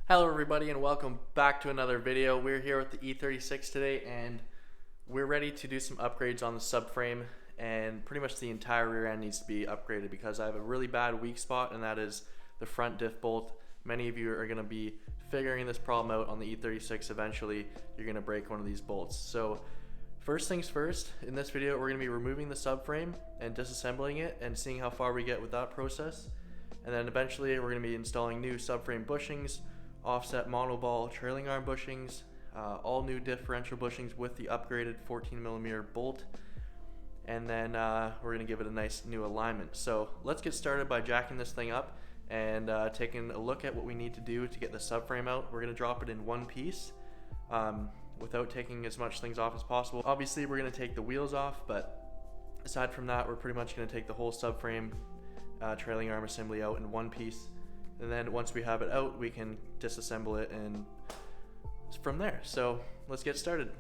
Hello everybody and welcome back to another video. We're here with the E36 today and we're ready to do some upgrades on the subframe, and pretty much the entire rear end needs to be upgraded because I have a really bad weak spot, and that is the front diff bolt. Many of you are going to be figuring this problem out on the E36. Eventually you're going to break one of these bolts. So first things first, in this video we're going to be removing the subframe and disassembling it and seeing how far we get with that process. And then eventually we're going to be installing new subframe bushings, offset monoball trailing arm bushings, all new differential bushings with the upgraded 14mm bolt, and then we're going to give it a nice new alignment. So let's get started by jacking this thing up and taking a look at what we need to do to get the subframe out. We're going to drop it in one piece without taking as much things off as possible. Obviously we're going to take the wheels off, but aside from that we're pretty much going to take the whole subframe trailing arm assembly out in one piece. And then once we have it out, we can disassemble it and from there. So let's get started.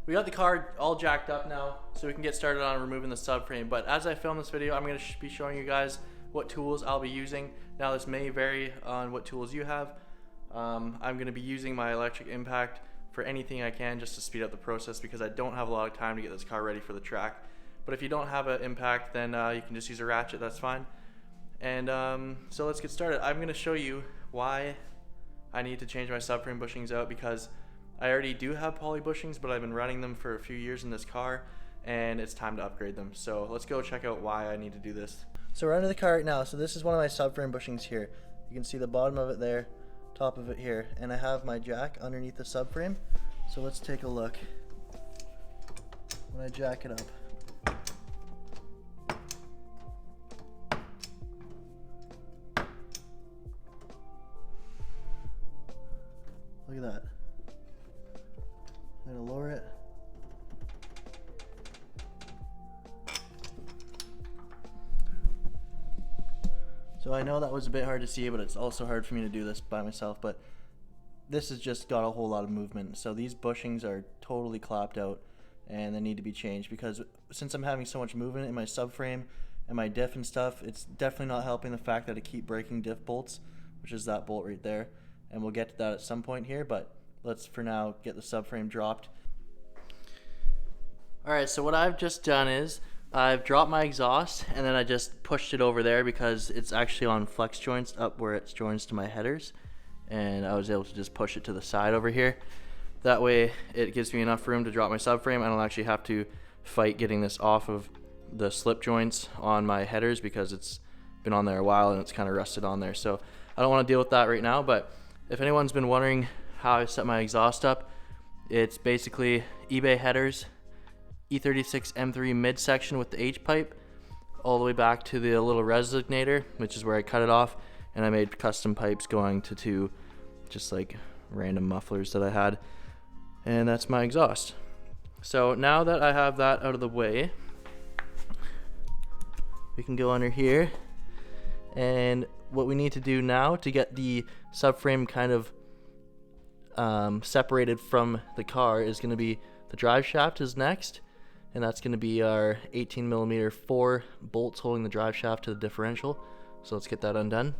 We got the car all jacked up now, so we can get started on removing the subframe. But as I film this video, I'm going to be showing you guys what tools I'll be using. Now this may vary on what tools you have. I'm going to be using my electric impact for anything I can just to speed up the process because I don't have a lot of time to get this car ready for the track. But if you don't have an impact, then you can just use a ratchet, that's fine. And so let's get started. I'm going to show you why I need to change my subframe bushings out, because I already do have poly bushings, but I've been running them for a few years in this car and it's time to upgrade them. So let's go check out why I need to do this. So we're under the car right now. So this is one of my subframe bushings here. You can see the bottom of it there, top of it here, and I have my jack underneath the subframe. So let's take a look. When I jack it up, look at that. I'm gonna lower it. So I know that was a bit hard to see, but it's also hard for me to do this by myself, but this has just got a whole lot of movement. So these bushings are totally clapped out and they need to be changed, because since I'm having so much movement in my subframe and my diff and stuff, it's definitely not helping the fact that I keep breaking diff bolts, which is that bolt right there. And we'll get to that at some point here, but let's for now get the subframe dropped. Alright, so what I've just done is I've dropped my exhaust and then I just pushed it over there because it's actually on flex joints up where it joins to my headers, and I was able to just push it to the side over here. That way it gives me enough room to drop my subframe. I don't actually have to fight getting this off of the slip joints on my headers because it's been on there a while and it's kind of rusted on there. So I don't want to deal with that right now, but if anyone's been wondering how I set my exhaust up, it's basically eBay headers, E36 M3 midsection with the H pipe, all the way back to the little resonator, which is where I cut it off, and I made custom pipes going to two just like random mufflers that I had, and that's my exhaust. So now that I have that out of the way, we can go under here, and what we need to do now to get the subframe kind of separated from the car is going to be the drive shaft is next, and that's going to be our 18mm 4 bolts holding the drive shaft to the differential. So let's get that undone.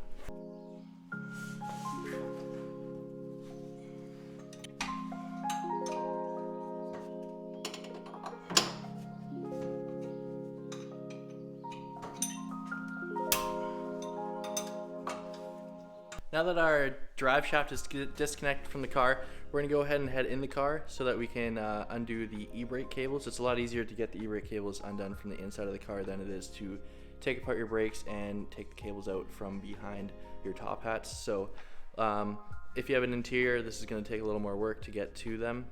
Now that our drive shaft is disconnected from the car, we're going to go ahead and head in the car so that we can undo the e-brake cables. It's a lot easier to get the e-brake cables undone from the inside of the car than it is to take apart your brakes and take the cables out from behind your top hats. So if you have an interior, this is going to take a little more work to get to them,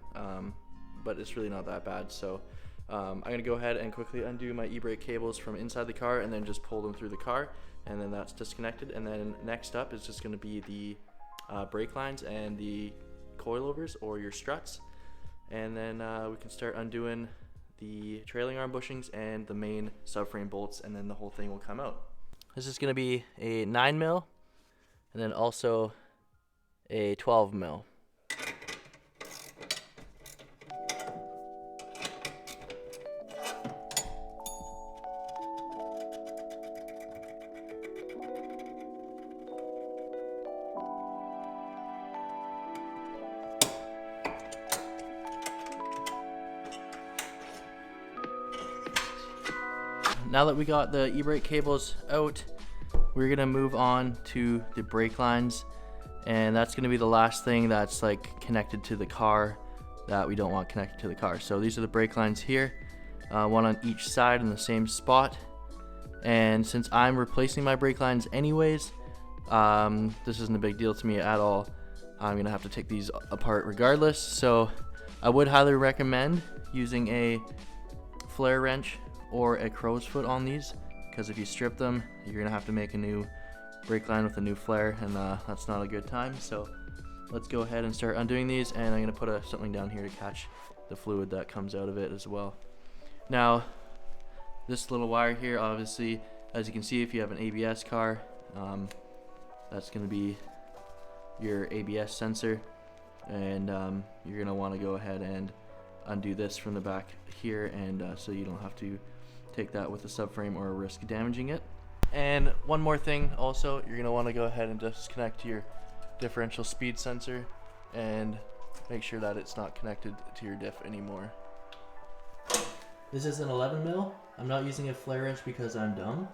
but it's really not that bad. So I'm going to go ahead and quickly undo my e-brake cables from inside the car and then just pull them through the car, and then that's disconnected. And then next up is just going to be the brake lines and the coilovers or your struts, and then we can start undoing the trailing arm bushings and the main subframe bolts, and then the whole thing will come out. This is going to be a 9mm and then also a 12mm. now that we got the e-brake cables out, we're gonna move on to the brake lines, and that's gonna be the last thing that's like connected to the car that we don't want connected to the car. So these are the brake lines here, one on each side in the same spot. And since I'm replacing my brake lines anyways, this isn't a big deal to me at all. I'm gonna have to take these apart regardless. So I would highly recommend using a flare wrench or a crow's foot on these, because if you strip them, you're gonna have to make a new brake line with a new flare, and that's not a good time. So let's go ahead and start undoing these, and I'm gonna put something down here to catch the fluid that comes out of it as well. Now, this little wire here, obviously, as you can see, if you have an ABS car, that's gonna be your ABS sensor, and you're gonna wanna go ahead and undo this from the back here, and so you don't have to take that with the subframe or risk damaging it. And one more thing also, you're gonna wanna go ahead and disconnect your differential speed sensor and make sure that it's not connected to your diff anymore. This is an 11 mil. I'm not using a flare wrench because I'm dumb.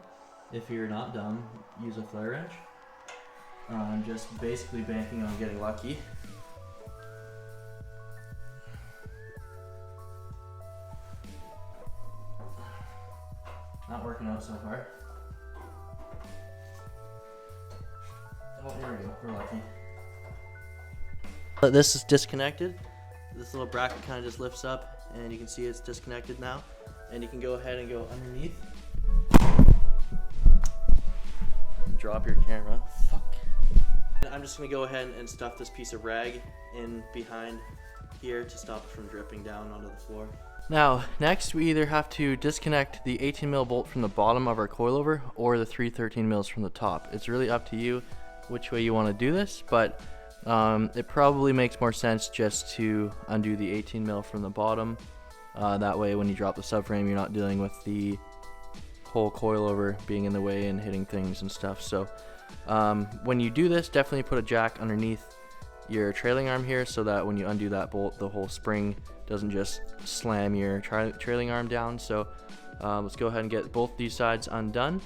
If you're not dumb, use a flare wrench. I'm just basically banking on getting lucky. Not working out so far. Oh, there we go, we're lucky. This is disconnected. This little bracket kind of just lifts up, and you can see it's disconnected now. And you can go ahead and go underneath. And drop your camera. Fuck. And I'm just gonna go ahead and stuff this piece of rag in behind here to stop it from dripping down onto the floor. Now, next we either have to disconnect the 18 mil bolt from the bottom of our coilover or the 313 mils from the top. It's really up to you which way you want to do this, but it probably makes more sense just to undo the 18 mil from the bottom. That way when you drop the subframe, you're not dealing with the whole coilover being in the way and hitting things and stuff. So when you do this, definitely put a jack underneath your trailing arm here so that when you undo that bolt, the whole spring doesn't just slam your trailing arm down. So let's go ahead and get both these sides undone.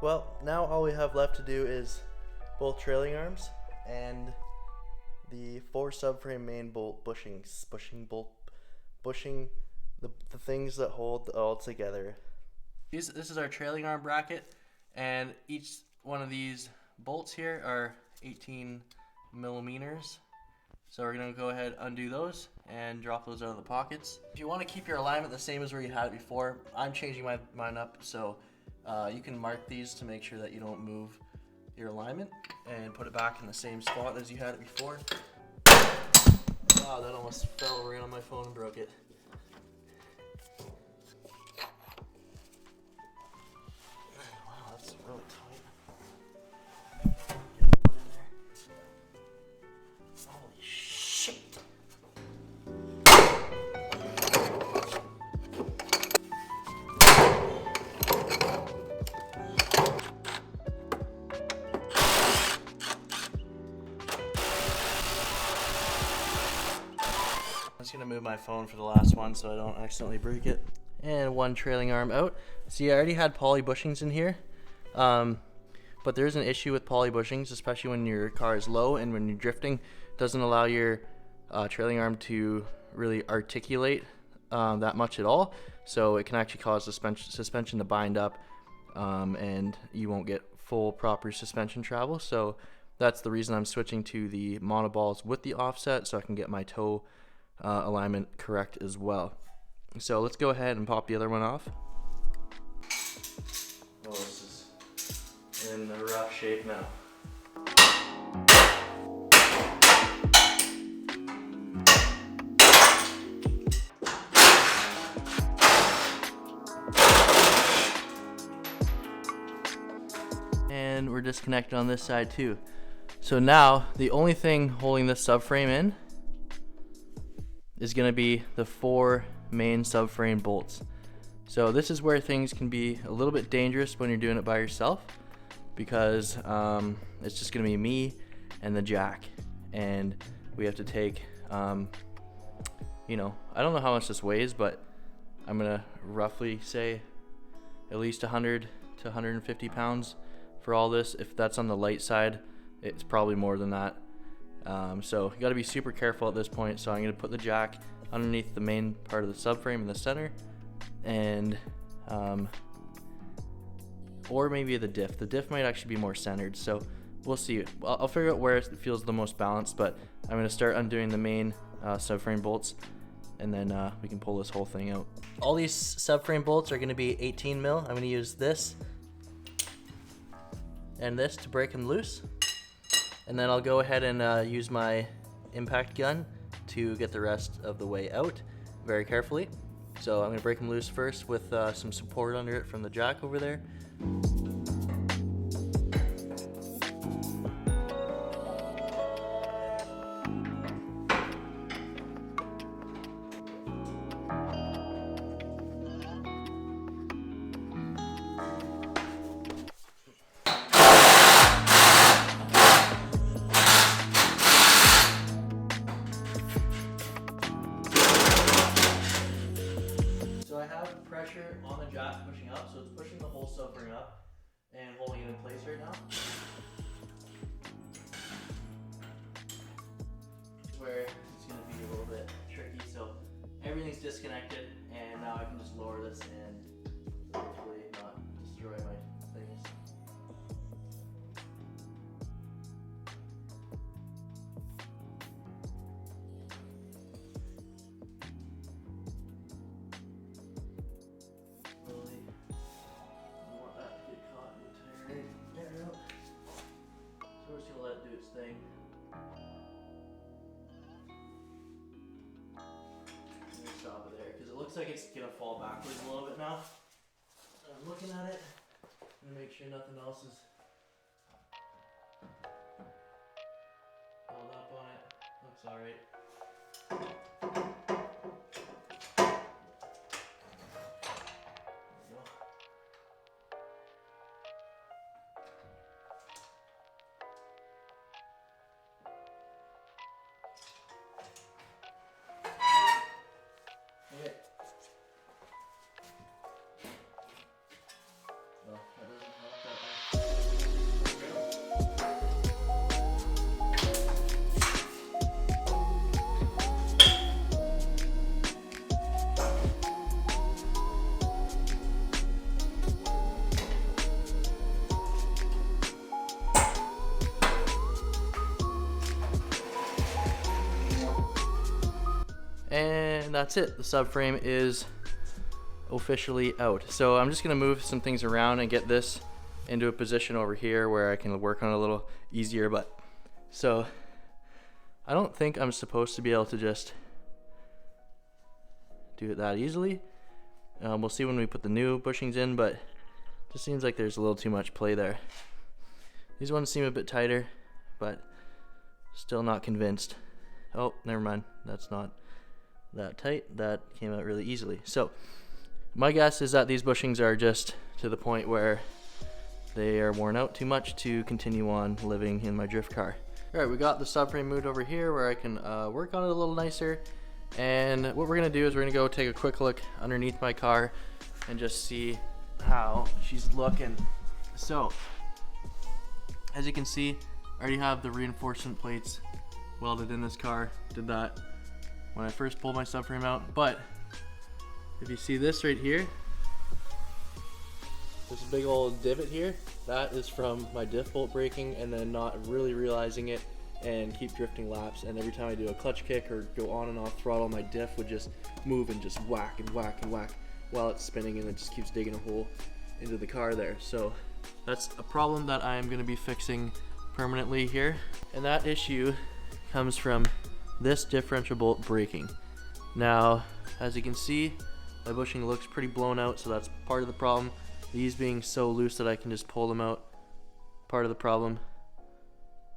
Well, now all we have left to do is both trailing arms and the 4 subframe main bolt bushings. Bushing the things that hold it all together. This is our trailing arm bracket, and each one of these bolts here are 18 millimeters. So we're gonna go ahead and undo those and drop those out of the pockets. If you want to keep your alignment the same as where you had it before, I'm changing mine up, so you can mark these to make sure that you don't move your alignment and put it back in the same spot as you had it before. Wow, that almost fell right on my phone and broke it. Wow, that's really tight. Get the wood in there. Holy shit. I'm just gonna move my phone for the last one so I don't accidentally break it. And one trailing arm out. See, I already had poly bushings in here, but there's an issue with poly bushings, especially when your car is low and when you're drifting. It doesn't allow your trailing arm to really articulate that much at all, so it can actually cause suspension to bind up, and you won't get full proper suspension travel. So that's the reason I'm switching to the monoballs with the offset, so I can get my toe alignment correct as well. So let's go ahead and pop the other one off. Oh, this is in a rough shape now. And we're disconnected on this side too. So now the only thing holding this subframe in is going to be the 4 main subframe bolts. So this is where things can be a little bit dangerous when you're doing it by yourself, because it's just going to be me and the jack, and we have to take you know, I don't know how much this weighs, but I'm going to roughly say at least 100 to 150 pounds for all this. If that's on the light side, it's probably more than that. So you got to be super careful at this point. So I'm going to put the jack underneath the main part of the subframe in the center, and or maybe the diff. The diff might actually be more centered, so we'll see. I'll figure out where it feels the most balanced, but I'm going to start undoing the main subframe bolts, and then we can pull this whole thing out. All these subframe bolts are going to be 18 mil. I'm going to use this and this to break them loose, and then I'll go ahead and use my impact gun to get the rest of the way out very carefully. So I'm going to break them loose first with some support under it from the jack over there. Pressure on the jack pushing up, so it's pushing the whole subframe up and holding it in place right now. Where it's going to be a little bit tricky, so everything's disconnected, and now I can just lower this and hopefully not destroy my things. Thing. I'm gonna stop it there because it looks like it's gonna fall backwards a little bit now. I'm looking at it and make sure nothing else is held up on it. Looks alright. And that's it. The subframe is officially out. So I'm just gonna move some things around and get this into a position over here where I can work on it a little easier. But so I don't think I'm supposed to be able to just do it that easily. We'll see when we put the new bushings in, but it just seems like there's a little too much play there. These ones seem a bit tighter, but still not convinced. Oh, never mind. That's not that tight. That came out really easily. So my guess is that these bushings are just to the point where they are worn out too much to continue on living in my drift car. Alright, we got the subframe moved over here where I can work on it a little nicer, and what we're gonna do is we're gonna go take a quick look underneath my car and just see how she's looking. So as you can see, I already have the reinforcement plates welded in this car. Did that when I first pulled my subframe out, but if you see this right here, this big old divot here, that is from my diff bolt breaking and then not really realizing it and keep drifting laps, and every time I do a clutch kick or go on and off throttle, my diff would just move and just whack and whack and whack while it's spinning, and it just keeps digging a hole into the car there. So that's a problem that I am going to be fixing permanently here, and that issue comes from this differential bolt breaking. Now as you can see, my bushing looks pretty blown out, so that's part of the problem. These being so loose that I can just pull them out part of the problem.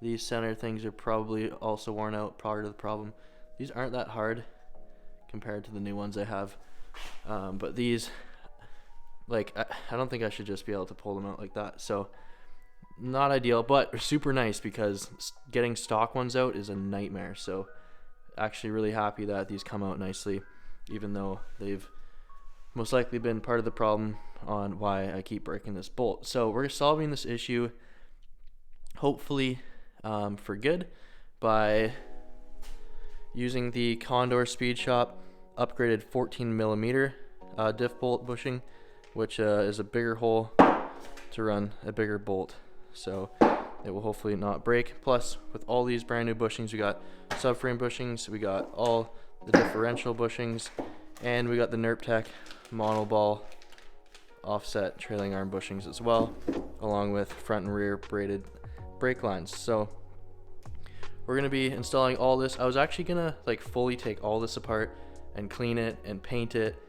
These center things are probably also worn out, part of the problem. These aren't that hard compared to the new ones I have, but these, like, I don't think I should just be able to pull them out like that. So not ideal, but super nice because getting stock ones out is a nightmare. So actually really happy that these come out nicely, even though they've most likely been part of the problem on why I keep breaking this bolt. So we're solving this issue hopefully for good by using the Condor Speed Shop upgraded 14 millimeter diff bolt bushing, which is a bigger hole to run a bigger bolt, so it will hopefully not break. Plus, with all these brand new bushings, we got subframe bushings, we got all the differential bushings, and we got the NerpTech monoball offset trailing arm bushings as well, along with front and rear braided brake lines. So we're gonna be installing all this. I was actually gonna like fully take all this apart and clean it and paint it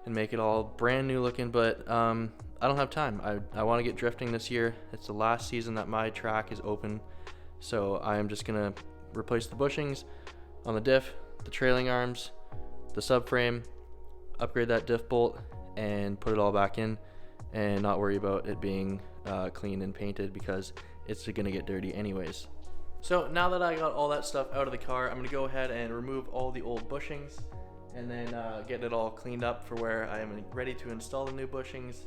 and make it all brand new looking, but I don't have time. I want to get drifting this year. It's the last season that my track is open, so I am just gonna replace the bushings on the diff, the trailing arms, the subframe, upgrade that diff bolt, and put it all back in, and not worry about it being clean and painted because it's gonna get dirty anyways. So now that I got all that stuff out of the car, I'm gonna go ahead and remove all the old bushings and then get it all cleaned up for where I am ready to install the new bushings,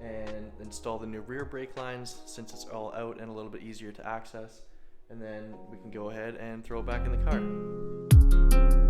and install the new rear brake lines since it's all out and a little bit easier to access. And then we can go ahead and throw it back in the car.